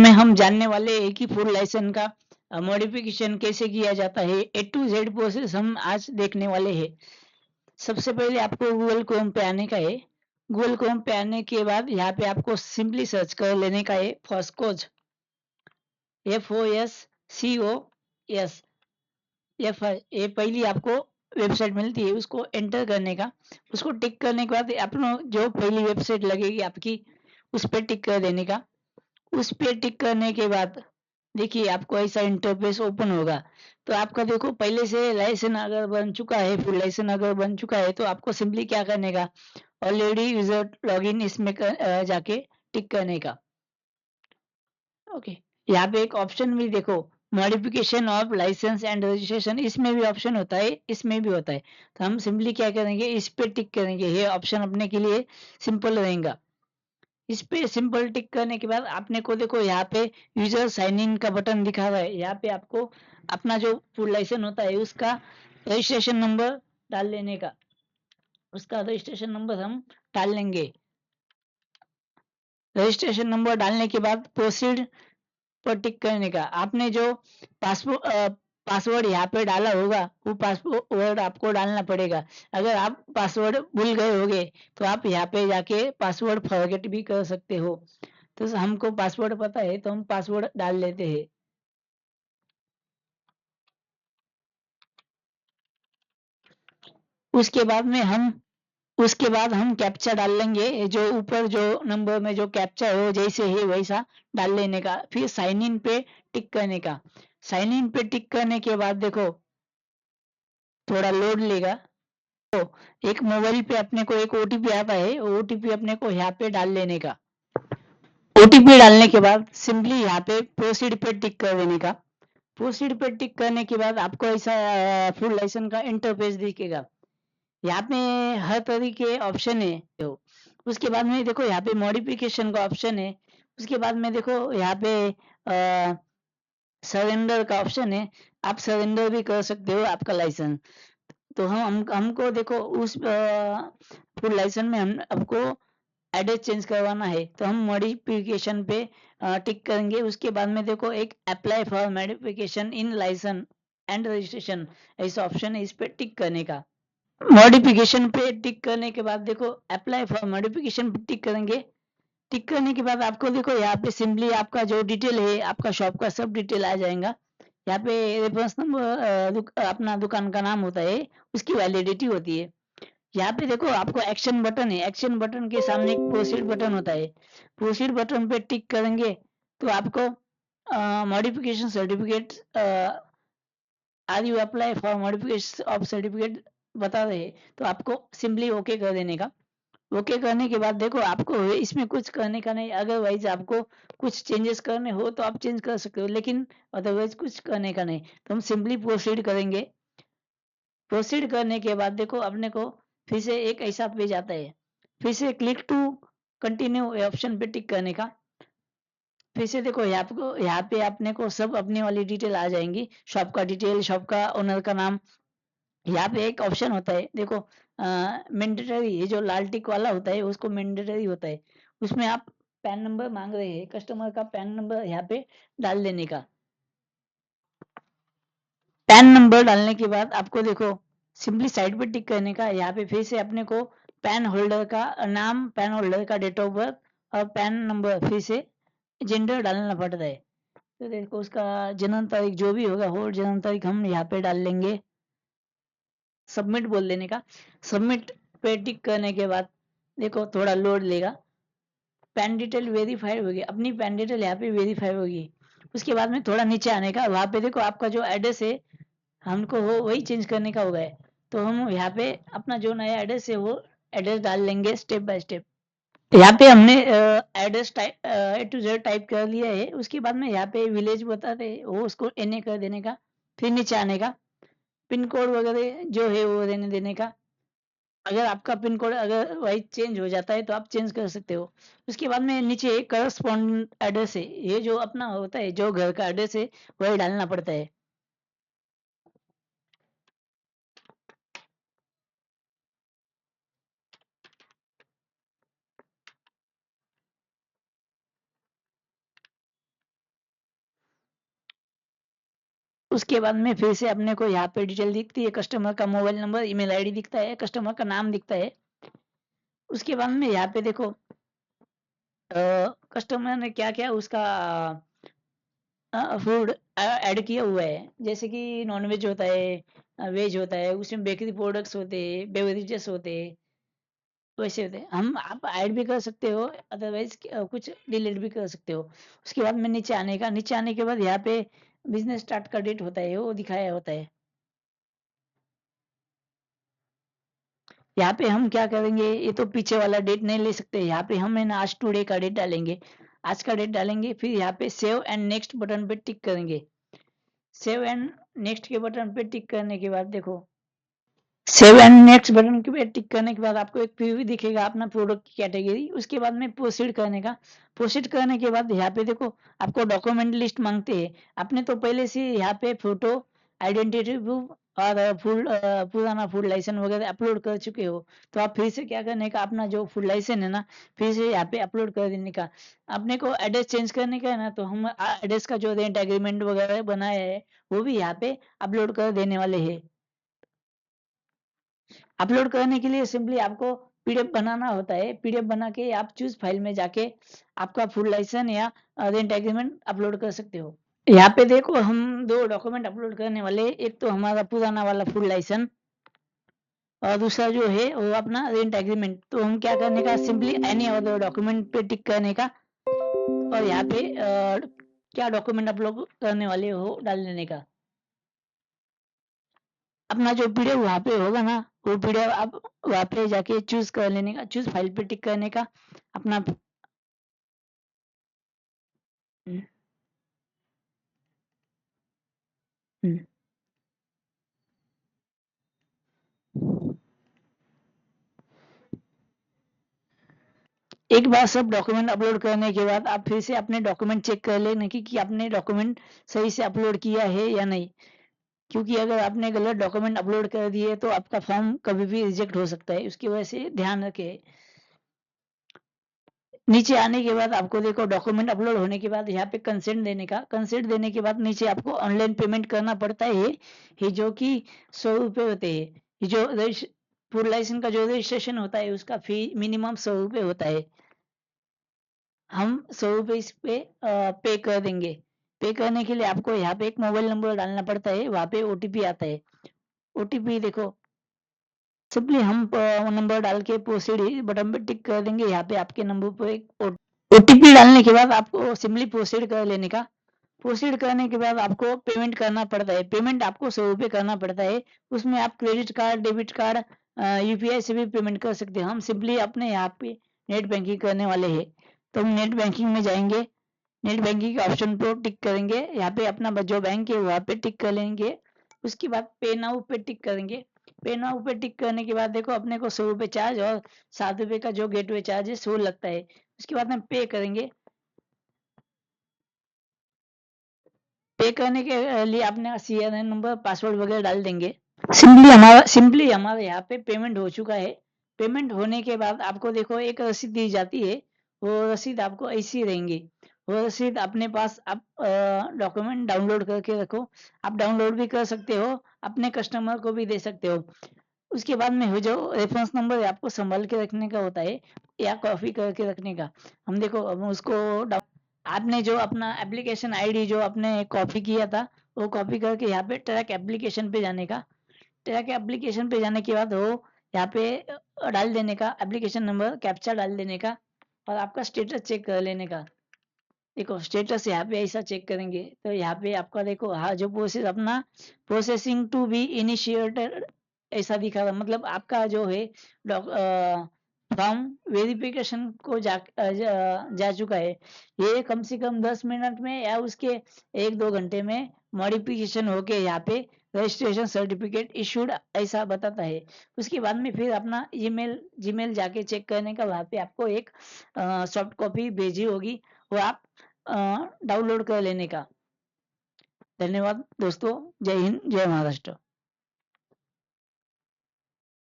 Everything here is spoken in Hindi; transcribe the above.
में हम जानने वाले हैं कि फुल लाइसेंस का मॉडिफिकेशन कैसे किया जाता है। ए टू जेड प्रोसेस हम आज देखने वाले हैं। सबसे पहले आपको गूगल क्रोम पे आने का है। गूगल क्रोम पे आने के बाद यहाँ पे आपको सिंपली सर्च कर लेने का है फॉस्कोज, FOSCOS। ये पहली आपको वेबसाइट मिलती है, उसको एंटर करने का। उसको टिक करने के बाद अपना जो पहली वेबसाइट लगेगी आपकी, उस पर टिक कर देने का। उस पे टिक करने के बाद देखिए आपको ऐसा इंटरफेस ओपन होगा। तो आपका देखो पहले से लाइसेंस अगर बन चुका है, फुल लाइसेंस अगर बन चुका है, तो आपको सिंपली क्या करने का, ऑलरेडी यूजर लॉगिन इसमें जाके टिक करने का। ओके, यहाँ पे एक ऑप्शन भी देखो, modification of licence and registration, इसमें भी ऑप्शन होता है, इसमें भी होता है। तो हम सिंपली क्या करेंगे, इस पे टिक करेंगे। ये ऑप्शन अपने के लिए सिंपल रहेगा। इस पे सिंपल टिक करने के बाद आपने को देखो यहाँ पे यूजर साइन इन का बटन दिखा रहा है। यहाँ पे आपको अपना जो फुल लाइसेंस होता है उसका रजिस्ट्रेशन नंबर डाल लेने का। उसका रजिस्ट्रेशन नंबर हम डाल लेंगे। रजिस्ट्रेशन नंबर डालने के बाद प्रोसीड पर टिक करने का। आपने जो पासपोर्ट पासवर्ड यहाँ पे डाला होगा, वो पासवर्ड आपको डालना पड़ेगा। अगर आप पासवर्ड भूल गए होगे तो आप यहाँ पे जाके पासवर्ड फॉरगेट भी कर सकते हो। तो हमको पासवर्ड पता है तो हम पासवर्ड डाल लेते हैं। उसके बाद में हम उसके बाद हम कैप्चा डाल लेंगे। जो ऊपर जो नंबर में जो कैप्चा हो जैसे है वैसा डाल लेने का। फिर साइन इन पे टिक करने का। साइन इन पे टिक करने के बाद देखो थोड़ा लोड लेगा। तो एक मोबाइल पे अपने को एक ओटीपी आता है, ओटीपी अपने को यहाँ पे डाल लेने का। ओटीपी डालने के बाद सिंपली यहाँ पे प्रोसीड पे टिक कर देने का। प्रोसीड पे टिक करने के बाद आपको ऐसा फुल लाइसेंस का इंटरफेस दिखेगा। यहाँ पे हर तरीके ऑप्शन है। तो उसके बाद में देखो यहाँ पे मॉडिफिकेशन का ऑप्शन है। उसके बाद में देखो यहाँ पे सरेंडर का ऑप्शन है। आप सरेंडर भी कर सकते हो आपका लाइसेंस। तो हमको देखो उस फुल लाइसेंस में हम हमको एड्रेस चेंज करवाना है, तो हम मॉडिफिकेशन पे टिक करेंगे। उसके बाद में देखो एक apply for modification in licence and registration ऐसा ऑप्शन है, इस पे टिक करने का। मॉडिफिकेशन पे टिक करने के बाद देखो अप्लाई फॉर मॉडिफिकेशन पे टिक करेंगे। टिक करने के बाद आपको देखो यहाँ पे सिंपली आपका जो डिटेल है, आपका शॉप का सब डिटेल आ जाएगा। यहाँ पे रेफरेंस नंबर अपना दुकान का नाम होता है, उसकी वैलिडिटी होती है। यहाँ पे देखो आपको एक्शन बटन है, एक्शन बटन के सामने एक प्रोसीड बटन होता है। प्रोसीड बटन पे टिक करेंगे तो आपको modification certificate, are you apply for modification of certificate बता रहे हैं, तो आपको सिंपली ओके कर देने का। ओके करने के बाद देखो आपको इसमें कुछ करने का नहीं। अदरवाइज आपको कुछ चेंजेस करने हो तो आप चेंज कर सकते हो, लेकिन अदरवाइज कुछ करने का नहीं। तो हम सिंपली प्रोसीड करेंगे। प्रोसीड करने के बाद देखो अपने को फिर से एक ऐसा पेज आता है। फिर से क्लिक टू कंटिन्यू ऑप्शन पे टिक करने का। फिर से देखो यहाँ पे अपने को सब अपने वाली डिटेल आ जाएंगी। शॉप का डिटेल, शॉप का ओनर का नाम। यहाँ पे एक ऑप्शन होता है देखो, मैंडेटरी, ये जो लाल टिक वाला होता है उसको मैंडेटरी होता है। उसमें आप पैन नंबर मांग रहे हैं, कस्टमर का पैन नंबर यहाँ पे डाल देने का। पैन नंबर डालने के बाद आपको देखो सिंपली साइड पे टिक करने का। यहाँ पे फिर से अपने को पैन होल्डर का नाम, पैन होल्डर का डेट ऑफ बर्थ और पैन नंबर, फिर से जेंडर डालना पड़ता है। तो देखो उसका जन्म तारीख जो भी होगा वो जन्म तारीख हम यहाँ पे डाल लेंगे। सबमिट बोल देने का। सबमिट पे टिक करने के बाद देखो थोड़ा लोड लेगा। पैन डिटेल वेरीफाई होगी, अपनी पैन डिटेल यहाँ पे वेरीफाई होगी। उसके बाद में थोड़ा नीचे आने का, वहाँ पे देखो आपका जो एड्रेस है हमको वो वही चेंज करने का होगा है। तो हम यहाँ पे अपना जो नया एड्रेस है वो एड्रेस डाल लेंगे स्टेप बाय स्टेप। यहाँ पे हमने address type A to Z type कर लिया है। उसके बाद में यहाँ पे विलेज बताते हैं, वो उसको NA कर देने का। फिर नीचे आने का, पिन कोड वगैरह जो है वो रहने देने का। अगर आपका पिन कोड अगर वाइज चेंज हो जाता है तो आप चेंज कर सकते हो। उसके बाद में नीचे एक करस्पॉन्ड एड्रेस है, ये जो अपना होता है जो घर का एड्रेस है वही डालना पड़ता है। उसके बाद में फिर से अपने को यहाँ पे डिटेल दिखती है, कस्टमर का मोबाइल नंबर, ईमेल आईडी दिखता है, कस्टमर का नाम दिखता है। उसके बाद में यहाँ पे देखो कस्टमर ने क्या क्या उसका फूड ऐड किया हुआ है, जैसे कि नॉनवेज होता है, वेज होता है, उसमें बेकरी प्रोडक्ट्स होते हैं, बेवरेजेस होते हैं, वैसे होते हैं। हम आप ऐड भी कर सकते हो, अदरवाइज कुछ डिलीट भी कर सकते हो। उसके बाद में नीचे आने के बाद यहाँ पे बिजनेस स्टार्ट का डेट होता है, वो दिखाया होता है। यहाँ पे हम क्या करेंगे, ये तो पीछे वाला डेट नहीं ले सकते, यहाँ पे हम है ना आज टुडे का डेट डालेंगे, आज का डेट डालेंगे, फिर यहाँ पे सेव एंड नेक्स्ट बटन पे टिक करेंगे। सेव एंड नेक्स्ट के बटन पे टिक करने के बाद देखो, सेव एंड नेक्स्ट बटन पे टिक करने के बाद आपको एक प्रीव्यू दिखेगा अपना प्रोडक्ट की कैटेगरी। उसके बाद में प्रोसीड करने का, प्रोसीड करने के बाद यहाँ पे देखो आपको डॉक्यूमेंट लिस्ट मांगते हैं। आपने तो पहले से यहाँ पे फोटो, आइडेंटिटी प्रूफ और पुराना फूड लाइसेंस वगैरह अपलोड कर चुके हो, तो आप फिर से क्या करने का, अपना जो फूड लाइसेंस है ना, फिर से यहाँ पे अपलोड कर देने का। अपने को एड्रेस चेंज करने का है ना, तो हम एड्रेस का जो रेंट एग्रीमेंट वगैरह बनाया है वो भी यहाँ पे अपलोड कर देने वाले हैं। अपलोड करने के लिए सिंपली आपको पीडीएफ बनाना होता है, पीडीएफ बना के आप चूज फाइल में जाके आपका फुल लाइसेंस या रेंट एग्रीमेंट अपलोड कर सकते हो। यहाँ पे देखो हम दो डॉक्यूमेंट अपलोड करने वाले, एक तो हमारा पुराना वाला फुल लाइसेंस और दूसरा जो है वो अपना रेंट एग्रीमेंट। तो हम क्या करने का, सिंपली एनी अदर डॉक्यूमेंट पे टिक करने का और यहाँ पे क्या डॉक्यूमेंट अपलोड करने वाले हो डाल देने का। अपना जो पीडीएफ वहाँ पे होगा ना, वो पीडीएफ आप वहाँ पे जाके चूज कर लेने का, चूज फाइल पे टिक करने का अपना। हम्म, हम्म। एक बार सब डॉक्यूमेंट अपलोड करने के बाद आप फिर से अपने डॉक्यूमेंट चेक कर लेने कि आपने डॉक्यूमेंट सही से अपलोड किया है या नहीं, क्योंकि अगर आपने गलत डॉक्यूमेंट अपलोड कर दिए तो आपका फॉर्म कभी भी रिजेक्ट हो सकता है, उसकी वजह से ध्यान रखें। नीचे आने के बाद आपको देखो डॉक्यूमेंट अपलोड होने के बाद यहाँ पे कंसेंट देने का, कंसेंट देने के बाद नीचे आपको ऑनलाइन पेमेंट करना पड़ता है, ये जो कि 100 रुपये होते हैं। ये जो फूड लाइसेंस का जो रजिस्ट्रेशन होता है उसका फी मिनिमम 100 रुपये होता है। हम 100 रुपये इस पे पे कर देंगे। पे करने के लिए आपको यहाँ पे एक मोबाइल नंबर डालना पड़ता है, वहाँ पे ओटीपी आता है। ओटीपी देखो सिंपली हम नंबर डाल के प्रोसीड बटन पे टिक कर देंगे। यहाँ पे आपके नंबर पर एक ओटीपी डालने के बाद आपको सिंपली प्रोसीड कर लेने का। प्रोसीड करने के बाद आपको पेमेंट करना पड़ता है, पेमेंट आपको 100 रुपये करना पड़ता है। उसमें आप credit card, debit card, UPI से भी पेमेंट कर सकते हैं। हम सिंपली अपने यहाँ पे नेट बैंकिंग करने वाले हैं, तो हम नेट बैंकिंग में जाएंगे, नेट बैंकिंग के ऑप्शन पर टिक करेंगे, यहाँ पे अपना जो बैंक है वहाँ पे टिक कर लेंगे। उसके बाद पे नाउ पे टिक करेंगे। पे नाउ पे टिक करने के बाद देखो अपने को 100 रुपये चार्ज और 7 रुपये का जो गेटवे चार्ज है सो लगता है। उसके बाद हम पे करेंगे। पे करने के लिए अपने सीआरएन नंबर, पासवर्ड वगैरह डाल देंगे। सिंपली हमारा यहाँ पे पेमेंट हो चुका है। पेमेंट होने के बाद आपको देखो एक रसीद दी जाती है, वो रसीद आपको ऐसी रहेंगी। वो रसीद अपने पास आप डॉक्यूमेंट डाउनलोड करके रखो। आप डाउनलोड भी कर सकते हो, अपने कस्टमर को भी दे सकते हो। उसके बाद में वो जो रेफरेंस नंबर आपको संभाल के रखने का होता है या कॉपी करके रखने का। हम देखो हम उसको आपने जो अपना एप्लीकेशन आईडी जो आपने कॉपी किया था, वो कॉपी करके यहाँ पे ट्रैक एप्लीकेशन पे जाने का। ट्रैक एप्लीकेशन पे जाने के बाद वो यहाँ पे डाल देने का एप्लीकेशन नंबर, कैप्चा डाल देने का और आपका स्टेटस चेक कर लेने का। देखो स्टेटस यहाँ पे ऐसा चेक करेंगे तो यहाँ पे आपका देखो हाँ जो प्रोसेस अपना प्रोसेसिंग टू बी इनिशिएटेड ऐसा दिखा रहा, मतलब आपका जो है फॉर्म वेरिफिकेशन को जा चुका है। ये कम से कम 10 मिनट में या उसके 1-2 घंटे में मॉडिफिकेशन होके यहाँ पे रजिस्ट्रेशन सर्टिफिकेट इशूड ऐसा बताता है। उसके बाद में फिर अपना जीमेल जाके चेक करने का, वहाँ पे आपको एक सॉफ्ट कॉपी भेजी होगी, वो आप डाउनलोड कर लेने का। धन्यवाद दोस्तों। जय हिंद, जय महाराष्ट्र।